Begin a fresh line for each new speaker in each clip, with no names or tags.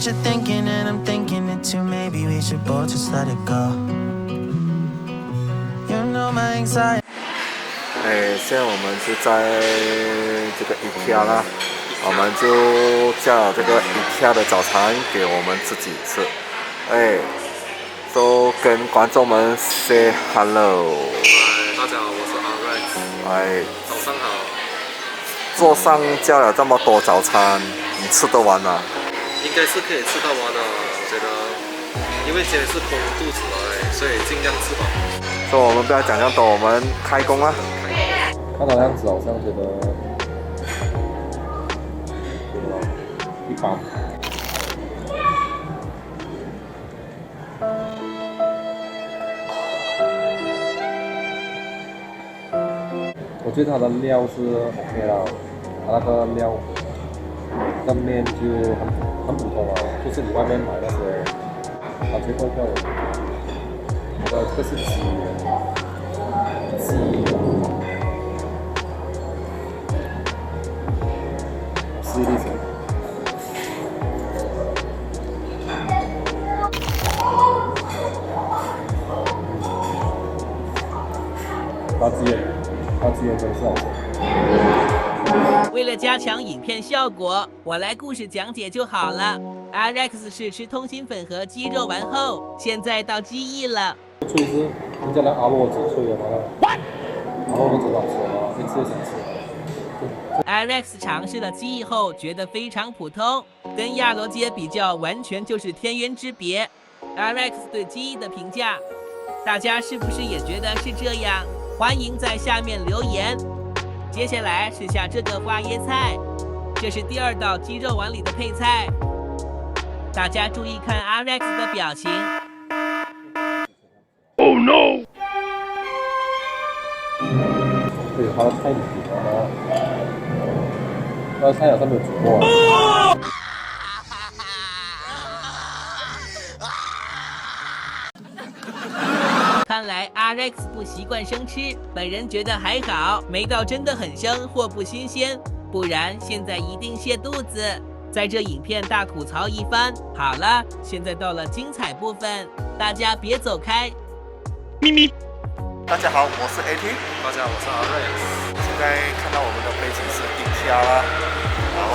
you're thinking and I'm thinking it too. Maybe we should both just let it go. You know my anxiety.
现在我们是在这个 IKEA 啦，我们就叫了这个 IKEA 的早餐给我们自己吃。都跟观众们 say hello。
大家好，我是 Alex。早上好。
桌上叫了这么多早餐，你吃得完吗？
应该是可以吃到完的，我觉得，因为现在是空肚子了，所以尽量吃吧。
所以我们不要讲这么多，我们开工啦。
看他样子好像觉得一般。我觉得它的料是 OK 了，它那个料的面就很普通啊，就是你外面买那些感觉怪怪的。这是鸡，试一试。它鸡真是好吃。
为了加强影片效果，我来故事讲解就好了。Alex 是吃通心粉和鸡肉丸后，现在到鸡翼了。
脆是人家的阿洛子脆的那个，阿洛子好吃吗？一吃想吃。
Alex 尝试了鸡翼后，觉得非常普通，跟亚罗街比较，完全就是天渊之别。Alex 对鸡翼的评价，大家是不是也觉得是这样？欢迎在下面留言。接下来是下这个花椰菜，这是第二道鸡肉丸里的配菜。大家注意看 Alex 的表情。
Oh no！ 对，它的菜里面呢，它的菜好像没有煮过。
看来 Alex 不习惯生吃，本人觉得还好，没到真的很生或不新鲜，不然现在一定泻肚子。在这影片大吐槽一番。好了，现在到了精彩部分，大家别走开。
咪咪，大家好，我是 AT。
大家好，我是 Alex。
现在看到我们的背景是 IKEA 啦，然后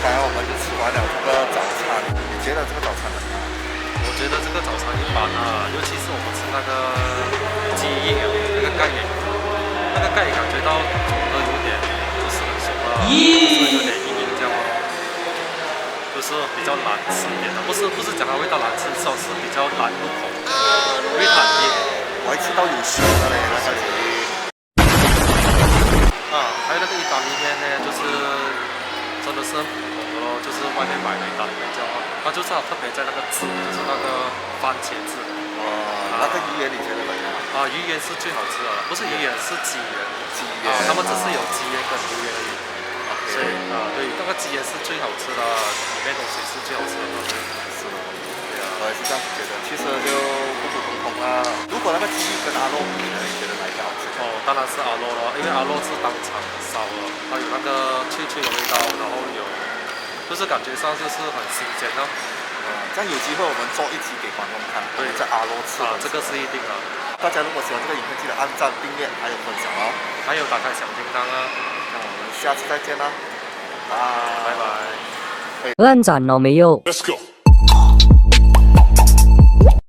刚刚我们就吃完了这个早餐。你觉得这个早餐怎么样？
我觉得这个早餐一般啊，尤其是我们吃那个鸡翼啊，那个盖眼，那个盖感觉到煮的有点不是很熟啊，就是有点硬硬这样哦，就是比较难吃一点的，不是讲它味道难吃，是比较难入口，因为它硬，
我还吃到有血的嘞，那小姐。
还有那个意大利面呢，就是真的是很普通的咯，就是外面买的意大利面这样哦，它就是特别在那个汁，就是那个番茄汁。
那个鱼圆你觉得怎么样？
鱼圆是最好吃的，不是鱼圆是鸡圆。他们只是有鸡圆跟鱼圆而已。所以对，那个鸡圆是最好吃的，里面东西是最好吃的。
是的，对啊，我也是这样子觉得。其实就普普通通啊。如果那个鸡翼跟阿洛比呢，你觉得哪一个好吃？
当然是阿洛咯，因为阿洛是当场烧的，它有那个脆脆的味道，然后就是感觉上就是很新鲜哦。
这样有机会我们做一集给观众看，对，在阿洛吃
这个是一定的。
大家如果喜欢这个影片，记得按赞、订阅还有分享哦，
还有打开小铃铛啊。
那我们下次再见啦，拜
拜拜。
按赞了没有？
Let's go.